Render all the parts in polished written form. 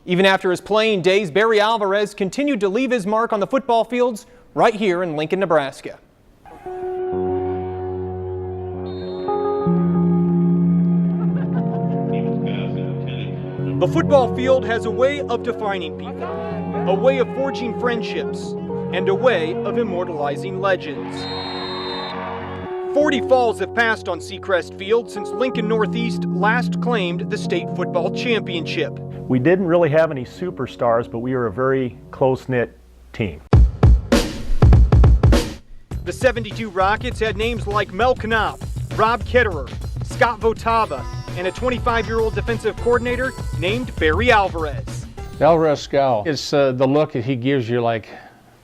Even after his playing days, Barry Alvarez continued to leave his mark on the football fields right here in Lincoln, Nebraska. The football field has a way of defining people, a way of forging friendships, and a way of immortalizing legends. 40 falls have passed on Seacrest Field since Lincoln Northeast last claimed the state football championship. We didn't really have any superstars, but we were a very close-knit team. The 72 Rockets had names like Mel Knopf, Rob Ketterer, Scott Votava, and a 25-year-old defensive coordinator named Barry Alvarez. The Alvarez scowl is the look that he gives you, like,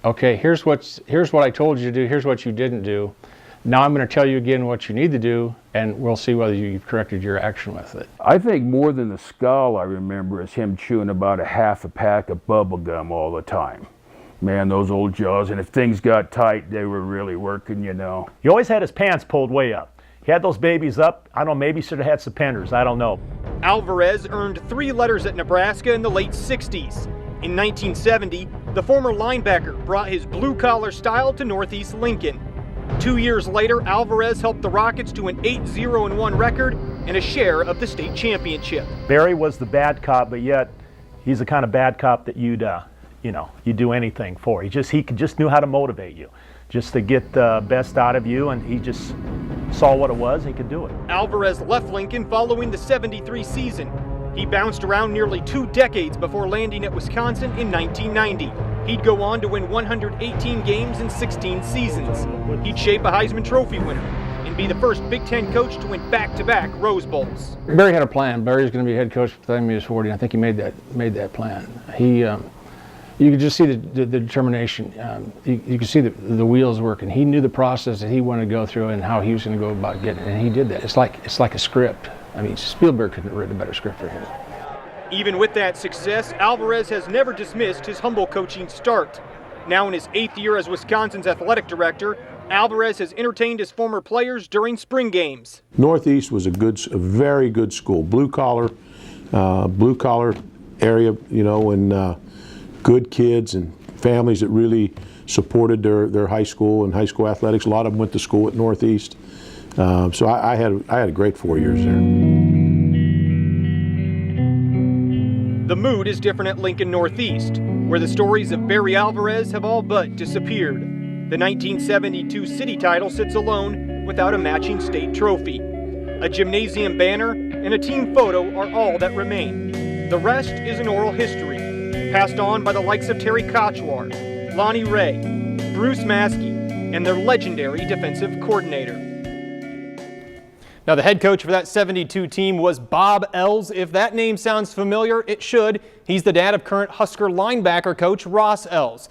okay, here's what I told you to do, here's what you didn't do. Now I'm going to tell you again what you need to do, and we'll see whether you've corrected your action with it. I think more than the scowl I remember is him chewing about a half a pack of bubble gum all the time. Man, those old jaws, and if things got tight, they were really working, you know. He always had his pants pulled way up. He had those babies up. I don't know, maybe he should have had suspenders. I don't know. Alvarez earned 3 letters at Nebraska in the late 60s. In 1970, the former linebacker brought his blue-collar style to Northeast Lincoln. 2 years later, Alvarez helped the Rockets to an 8-0-1 record and a share of the state championship. Barry was the bad cop, but yet he's the kind of bad cop that you'd do anything for. He just knew how to motivate you, just to get the best out of you, and he just saw what it was, he could do it. Alvarez left Lincoln following the 73 season. He bounced around nearly 2 decades before landing at Wisconsin in 1990. He'd go on to win 118 games in 16 seasons. He'd shape a Heisman Trophy winner and be the first Big Ten coach to win back-to-back Rose Bowls. Barry had a plan. Barry's going to be head coach for the time he was 40, and I think he made that plan. You could just see the determination. You could see the wheels working. He knew the process that he wanted to go through and how he was going to go about getting it, and he did that. It's like a script. I mean, Spielberg couldn't have written a better script for him. Even with that success, Alvarez has never dismissed his humble coaching start. Now in his 8th year as Wisconsin's athletic director, Alvarez has entertained his former players during spring games. Northeast was a very good school, blue collar area, you know, and good kids and families that really supported their high school and high school athletics. A lot of them went to school at Northeast, so I had a great 4 years there. The mood is different at Lincoln Northeast, where the stories of Barry Alvarez have all but disappeared. The 1972 city title sits alone without a matching state trophy. A gymnasium banner and a team photo are all that remain. The rest is an oral history, passed on by the likes of Terry Kochwar, Lonnie Ray, Bruce Maskey, and their legendary defensive coordinator. Now, the head coach for that 72 team was Bob Ells. If that name sounds familiar, it should. He's the dad of current Husker linebacker coach Ross Ells.